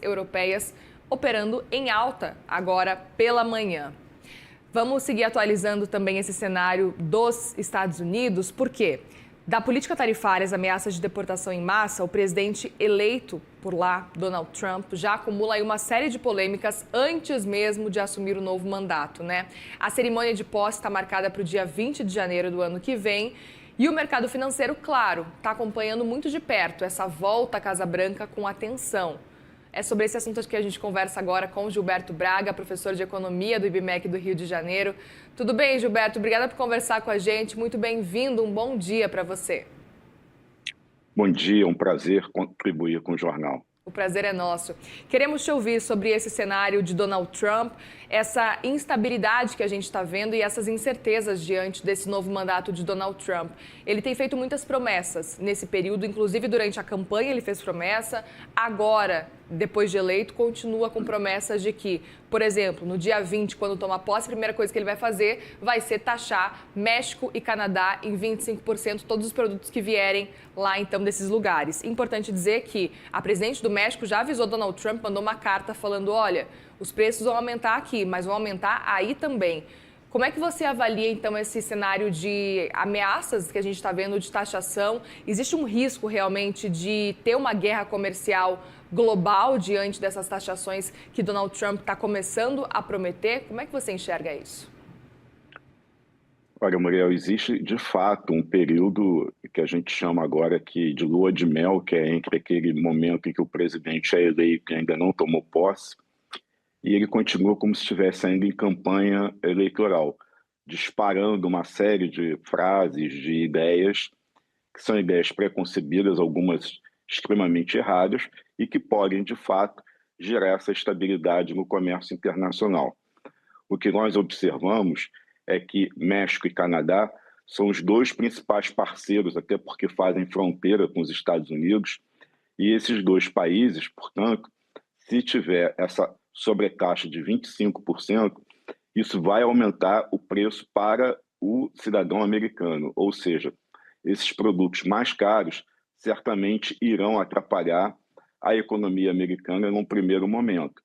europeias operando em alta agora pela manhã. Vamos seguir atualizando também esse cenário dos Estados Unidos, por quê? Da política tarifária às ameaças de deportação em massa, o presidente eleito por lá, Donald Trump, já acumula aí uma série de polêmicas antes mesmo de assumir o novo mandato, né? A cerimônia de posse está marcada para o dia 20 de janeiro do ano que vem. E o mercado financeiro, claro, está acompanhando muito de perto essa volta à Casa Branca com atenção. É sobre esse assunto que a gente conversa agora com Gilberto Braga, professor de Economia do IBMEC do Rio de Janeiro. Tudo bem, Gilberto? Obrigada por conversar com a gente. Muito bem-vindo. Um bom dia para você. Bom dia, um prazer contribuir com o jornal. O prazer é nosso. Queremos te ouvir sobre esse cenário de Donald Trump, essa instabilidade que a gente está vendo e essas incertezas diante desse novo mandato de Donald Trump. Ele tem feito muitas promessas nesse período, inclusive durante a campanha ele fez promessa. Agora, depois de eleito, continua com promessas de que, por exemplo, no dia 20, quando tomar posse, a primeira coisa que ele vai fazer vai ser taxar México e Canadá em 25% todos os produtos que vierem lá, então, desses lugares. Importante dizer que a presidente do México já avisou Donald Trump, mandou uma carta falando, olha, os preços vão aumentar aqui, mas vão aumentar aí também. Como é que você avalia, então, esse cenário de ameaças que a gente está vendo de taxação? Existe um risco, realmente, de ter uma guerra comercial global diante dessas taxações que Donald Trump está começando a prometer? Como é que você enxerga isso? Olha, Muriel, existe de fato um período que a gente chama agora aqui de lua de mel, que é entre aquele momento em que o presidente é eleito e ainda não tomou posse, e ele continua como se estivesse ainda em campanha eleitoral, disparando uma série de frases, de ideias, que são ideias preconcebidas, algumas extremamente erradas, e que podem, de fato, gerar essa estabilidade no comércio internacional. O que nós observamos é que México e Canadá são os dois principais parceiros, até porque fazem fronteira com os Estados Unidos, e esses dois países, portanto, se tiver essa sobretaxa de 25%, isso vai aumentar o preço para o cidadão americano, ou seja, esses produtos mais caros certamente irão atrapalhar a economia americana num primeiro momento.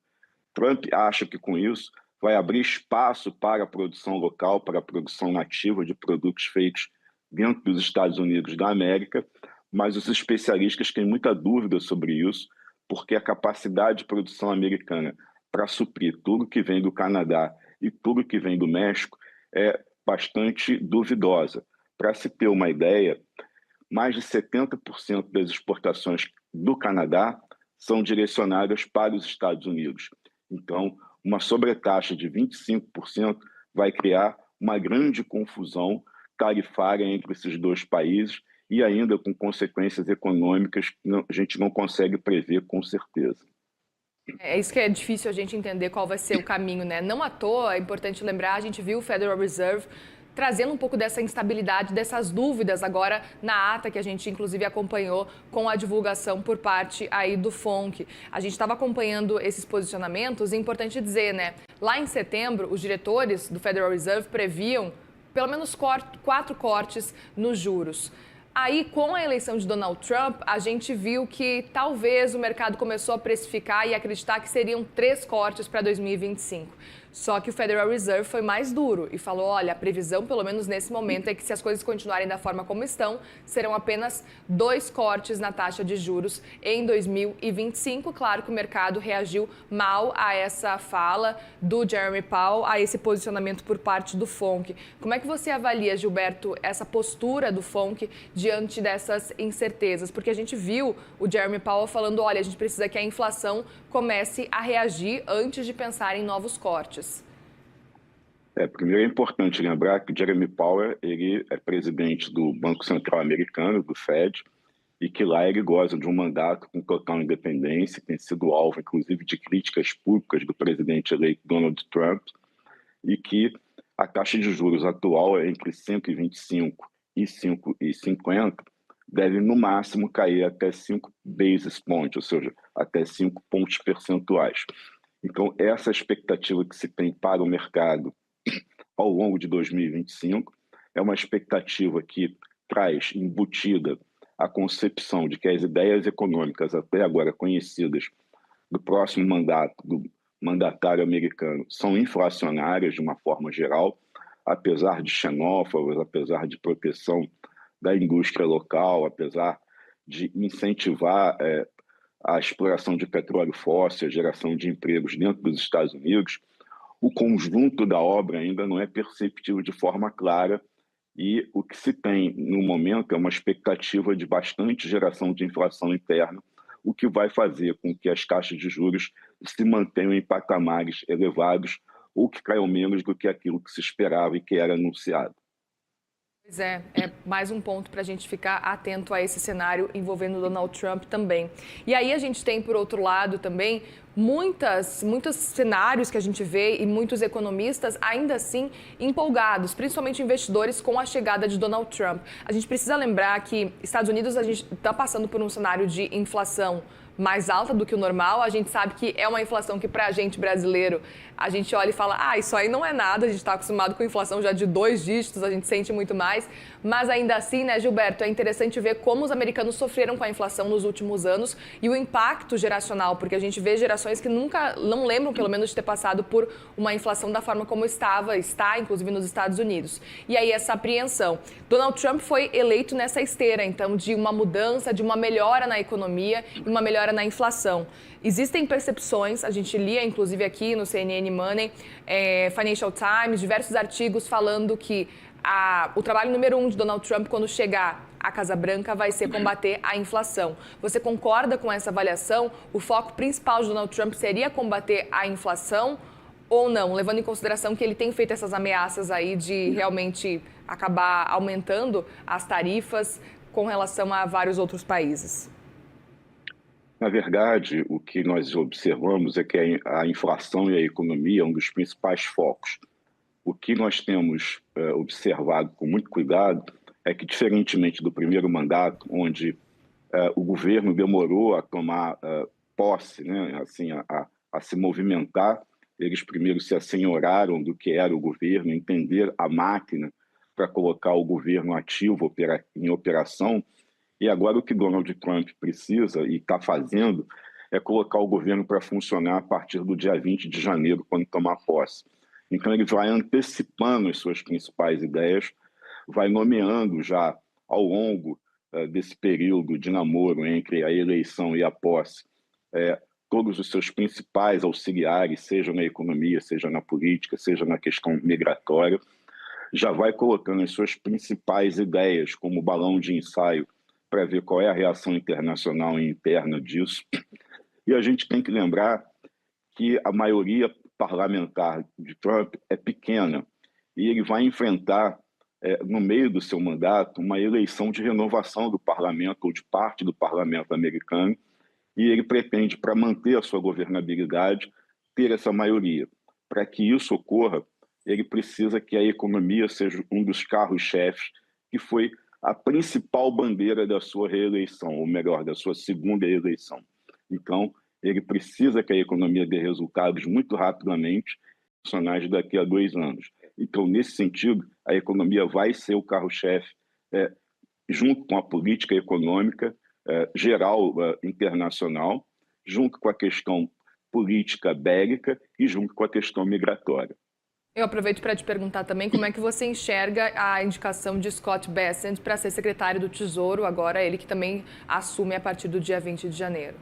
Trump acha que com isso vai abrir espaço para a produção local, para a produção nativa de produtos feitos dentro dos Estados Unidos da América, mas os especialistas têm muita dúvida sobre isso, porque a capacidade de produção americana para suprir tudo que vem do Canadá e tudo que vem do México é bastante duvidosa. Para se ter uma ideia, mais de 70% das exportações do Canadá são direcionadas para os Estados Unidos. Então, uma sobretaxa de 25% vai criar uma grande confusão tarifária entre esses dois países e ainda com consequências econômicas que a gente não consegue prever com certeza. É isso que é difícil a gente entender qual vai ser o caminho, né? Não à toa, é importante lembrar, a gente viu o Federal Reserve trazendo um pouco dessa instabilidade, dessas dúvidas agora na ata que a gente inclusive acompanhou com a divulgação por parte aí do FONC. A gente estava acompanhando esses posicionamentos e é importante dizer, né? Lá em setembro, os diretores do Federal Reserve previam pelo menos 4 cortes nos juros. Aí, com a eleição de Donald Trump, a gente viu que talvez o mercado começou a precificar e acreditar que seriam 3 cortes para 2025. Só que o Federal Reserve foi mais duro e falou, olha, a previsão, pelo menos nesse momento, é que se as coisas continuarem da forma como estão, serão apenas 2 cortes na taxa de juros em 2025. Claro que o mercado reagiu mal a essa fala do Jeremy Powell, a esse posicionamento por parte do FONC. Como é que você avalia, Gilberto, essa postura do FONC diante dessas incertezas? Porque a gente viu o Jeremy Powell falando, olha, a gente precisa que a inflação comece a reagir antes de pensar em novos cortes. Primeiro é importante lembrar que Jeremy Powell ele é presidente do Banco Central Americano, do Fed, e que lá ele goza de um mandato com total independência, tem sido alvo, inclusive, de críticas públicas do presidente eleito Donald Trump, e que a taxa de juros atual é entre 125 e 5,50, deve, no máximo, cair até 5 basis points, ou seja, até 5 pontos percentuais. Então, essa expectativa que se tem para o mercado ao longo de 2025 é uma expectativa que traz embutida a concepção de que as ideias econômicas até agora conhecidas do próximo mandato do mandatário americano são inflacionárias de uma forma geral, apesar de xenófobas, apesar de proteção da indústria local, apesar de incentivar a exploração de petróleo fóssil, a geração de empregos dentro dos Estados Unidos, o conjunto da obra ainda não é perceptível de forma clara e o que se tem no momento é uma expectativa de bastante geração de inflação interna, o que vai fazer com que as taxas de juros se mantenham em patamares elevados ou que caiam menos do que aquilo que se esperava e que era anunciado. Pois é mais um ponto para a gente ficar atento a esse cenário envolvendo Donald Trump também. E aí a gente tem, por outro lado, também muitos cenários que a gente vê e muitos economistas ainda assim empolgados, principalmente investidores com a chegada de Donald Trump. A gente precisa lembrar que Estados Unidos a gente está passando por um cenário de inflação mais alta do que o normal. A gente sabe que é uma inflação que, para a gente brasileiro, a gente olha e fala, isso aí não é nada, a gente está acostumado com inflação já de 2 dígitos, a gente sente muito mais. Mas ainda assim, né, Gilberto, é interessante ver como os americanos sofreram com a inflação nos últimos anos e o impacto geracional, porque a gente vê gerações que não lembram, pelo menos, de ter passado por uma inflação da forma como está, inclusive nos Estados Unidos. E aí essa apreensão. Donald Trump foi eleito nessa esteira, então, de uma mudança, de uma melhora na economia e uma melhora na inflação. Existem percepções, a gente lia inclusive aqui no CNN Money, Financial Times, diversos artigos falando que o trabalho número 1 de Donald Trump quando chegar à Casa Branca vai ser combater a inflação. Você concorda com essa avaliação? O foco principal de Donald Trump seria combater a inflação ou não, levando em consideração que ele tem feito essas ameaças aí de realmente acabar aumentando as tarifas com relação a vários outros países? Na verdade, o que nós observamos é que a inflação e a economia é um dos principais focos. O que nós temos observado com muito cuidado é que, diferentemente do primeiro mandato, onde o governo demorou a tomar posse, né, assim, a se movimentar, eles primeiro se assenhoraram do que era o governo, entender a máquina para colocar o governo ativo em operação. E agora o que Donald Trump precisa e está fazendo é colocar o governo para funcionar a partir do dia 20 de janeiro, quando tomar posse. Então ele vai antecipando as suas principais ideias, vai nomeando já ao longo desse período de namoro entre a eleição e a posse todos os seus principais auxiliares, seja na economia, seja na política, seja na questão migratória, já vai colocando as suas principais ideias como balão de ensaio para ver qual é a reação internacional e interna disso. E a gente tem que lembrar que a maioria parlamentar de Trump é pequena e ele vai enfrentar, no meio do seu mandato, uma eleição de renovação do parlamento ou de parte do parlamento americano, e ele pretende, para manter a sua governabilidade, ter essa maioria. Para que isso ocorra, ele precisa que a economia seja um dos carros-chefes, que foi a principal bandeira da sua reeleição, ou melhor, da sua segunda eleição. Então, ele precisa que a economia dê resultados muito rapidamente, nacionais daqui a 2 anos. Então, nesse sentido, a economia vai ser o carro-chefe, junto com a política econômica geral internacional, junto com a questão política bélica e junto com a questão migratória. Eu aproveito para te perguntar também como é que você enxerga a indicação de Scott Bessent para ser secretário do Tesouro, agora ele que também assume a partir do dia 20 de janeiro.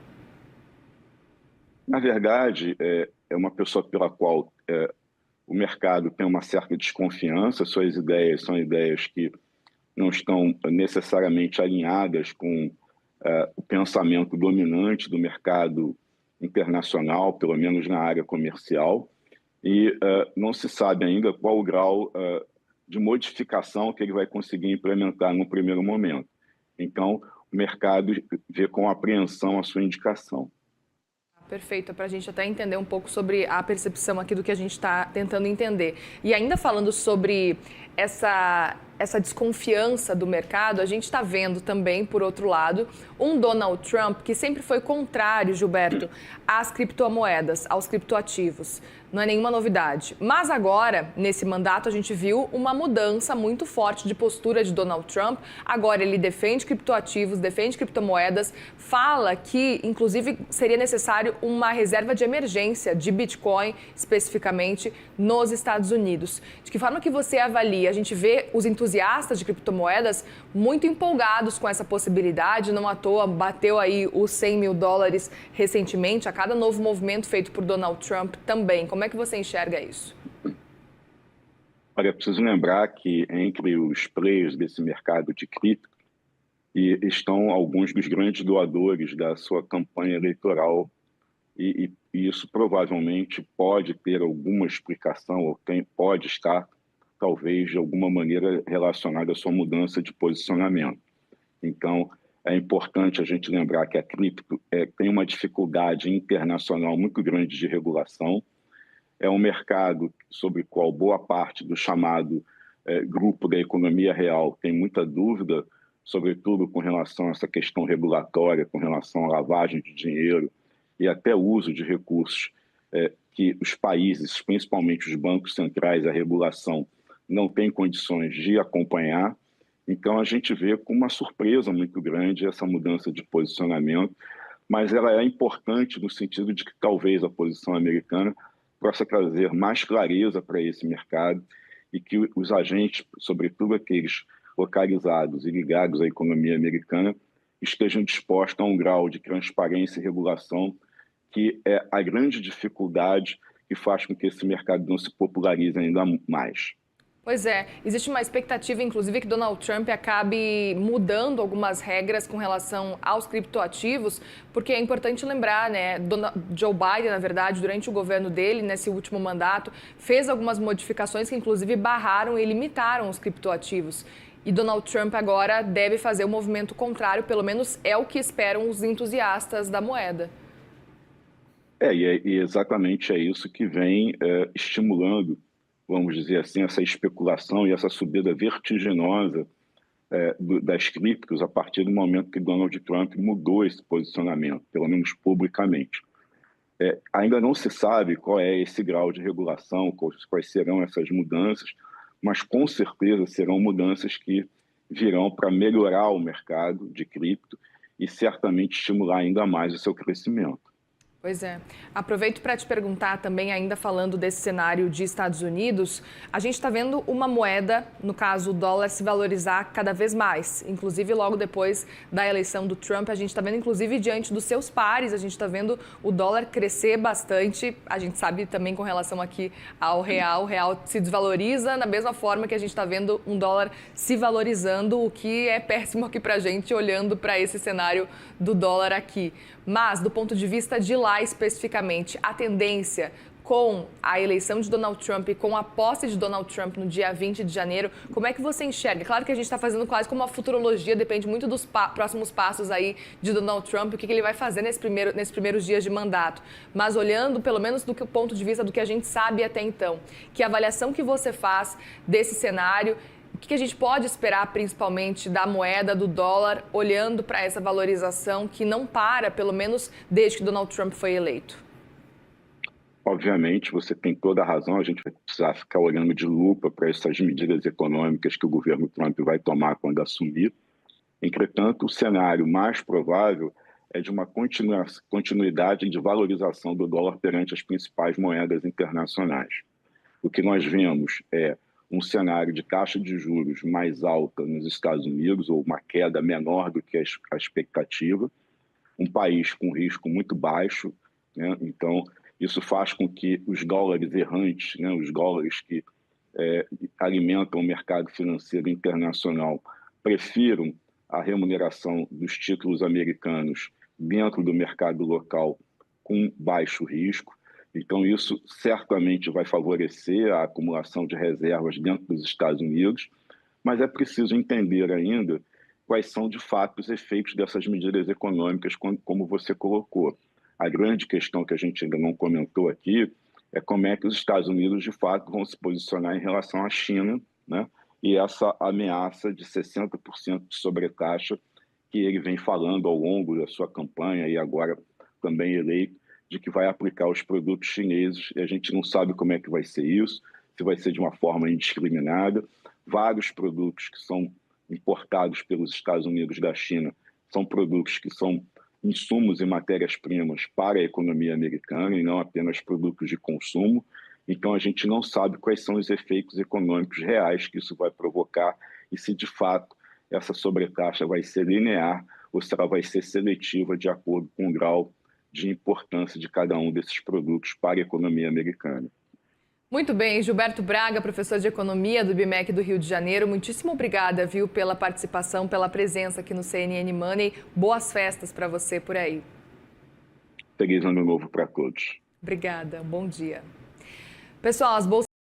Na verdade, é uma pessoa pela qual o mercado tem uma certa desconfiança, suas ideias são ideias que não estão necessariamente alinhadas com o pensamento dominante do mercado internacional, pelo menos na área comercial, e não se sabe ainda qual o grau de modificação que ele vai conseguir implementar no primeiro momento. Então, o mercado vê com apreensão a sua indicação. Perfeito, para a gente até entender um pouco sobre a percepção aqui do que a gente está tentando entender. E ainda falando sobre essa essa desconfiança do mercado, a gente está vendo também, por outro lado, um Donald Trump que sempre foi contrário, Gilberto, às criptomoedas, aos criptoativos. Não é nenhuma novidade. Mas agora, nesse mandato, a gente viu uma mudança muito forte de postura de Donald Trump. Agora ele defende criptoativos, defende criptomoedas, fala que, inclusive, seria necessário uma reserva de emergência de Bitcoin, especificamente, nos Estados Unidos. De que forma que você avalia? A gente vê os entusiastas de criptomoedas muito empolgados com essa possibilidade, não à toa bateu aí os 100 mil dólares recentemente, a cada novo movimento feito por Donald Trump também. Como é que você enxerga isso? Olha, é preciso lembrar que entre os players desse mercado de cripto estão alguns dos grandes doadores da sua campanha eleitoral e isso provavelmente pode ter alguma explicação ou pode estar, talvez, de alguma maneira relacionada à sua mudança de posicionamento. Então, é importante a gente lembrar que a cripto tem uma dificuldade internacional muito grande de regulação. É um mercado sobre o qual boa parte do chamado grupo da economia real tem muita dúvida, sobretudo com relação a essa questão regulatória, com relação à lavagem de dinheiro e até o uso de recursos que os países, principalmente os bancos centrais, a regulação, não tem condições de acompanhar. Então, a gente vê com uma surpresa muito grande essa mudança de posicionamento, mas ela é importante no sentido de que talvez a posição americana possa trazer mais clareza para esse mercado e que os agentes, sobretudo aqueles localizados e ligados à economia americana, estejam dispostos a um grau de transparência e regulação que é a grande dificuldade que faz com que esse mercado não se popularize ainda mais. Pois é, existe uma expectativa, inclusive, que Donald Trump acabe mudando algumas regras com relação aos criptoativos, porque é importante lembrar, né, Joe Biden, na verdade, durante o governo dele, nesse último mandato, fez algumas modificações que, inclusive, barraram e limitaram os criptoativos. E Donald Trump agora deve fazer o movimento contrário, pelo menos é o que esperam os entusiastas da moeda. E exatamente é isso que vem estimulando, vamos dizer assim, essa especulação e essa subida vertiginosa das criptos a partir do momento que Donald Trump mudou esse posicionamento, pelo menos publicamente. Ainda não se sabe qual é esse grau de regulação, quais serão essas mudanças, mas com certeza serão mudanças que virão para melhorar o mercado de cripto e certamente estimular ainda mais o seu crescimento. Pois é. Aproveito para te perguntar também, ainda falando desse cenário de Estados Unidos, a gente está vendo uma moeda, no caso o dólar, se valorizar cada vez mais. Inclusive, logo depois da eleição do Trump, a gente está vendo, inclusive, diante dos seus pares, a gente está vendo o dólar crescer bastante. A gente sabe também com relação aqui ao real, o real se desvaloriza da mesma forma que a gente está vendo um dólar se valorizando, o que é péssimo aqui para a gente, olhando para esse cenário do dólar aqui. Mas, do ponto de vista de lá especificamente, a tendência com a eleição de Donald Trump e com a posse de Donald Trump no dia 20 de janeiro, como é que você enxerga? Claro que a gente está fazendo quase como uma futurologia, depende muito dos próximos passos aí de Donald Trump, o que ele vai fazer nesses primeiros dias de mandato. Mas olhando, pelo menos do ponto de vista do que a gente sabe até então, que avaliação que você faz desse cenário? O que a gente pode esperar, principalmente, da moeda, do dólar, olhando para essa valorização que não para, pelo menos desde que Donald Trump foi eleito? Obviamente, você tem toda a razão, a gente vai precisar ficar olhando de lupa para essas medidas econômicas que o governo Trump vai tomar quando assumir. Entretanto, o cenário mais provável é de uma continuidade de valorização do dólar perante as principais moedas internacionais. O que nós vemos é um cenário de taxa de juros mais alta nos Estados Unidos, ou uma queda menor do que a expectativa, um país com risco muito baixo, né? Então, isso faz com que os dólares errantes, né, os dólares que alimentam o mercado financeiro internacional, prefiram a remuneração dos títulos americanos dentro do mercado local com baixo risco. Então, isso certamente vai favorecer a acumulação de reservas dentro dos Estados Unidos, mas é preciso entender ainda quais são, de fato, os efeitos dessas medidas econômicas, como você colocou. A grande questão que a gente ainda não comentou aqui é como é que os Estados Unidos, de fato, vão se posicionar em relação à China, né? e essa ameaça de 60% de sobretaxa que ele vem falando ao longo da sua campanha e agora também eleito, de que vai aplicar aos produtos chineses, e a gente não sabe como é que vai ser isso, se vai ser de uma forma indiscriminada. Vários produtos que são importados pelos Estados Unidos da China são produtos que são insumos e matérias-primas para a economia americana e não apenas produtos de consumo. Então, a gente não sabe quais são os efeitos econômicos reais que isso vai provocar e se, de fato, essa sobretaxa vai ser linear ou se ela vai ser seletiva de acordo com o grau de importância de cada um desses produtos para a economia americana. Muito bem, Gilberto Braga, professor de Economia do IBMEC do Rio de Janeiro, muitíssimo obrigada, viu, pela participação, pela presença aqui no CNN Money. Boas festas para você por aí. Feliz Ano Novo para todos. Obrigada, bom dia. Pessoal, as bolsas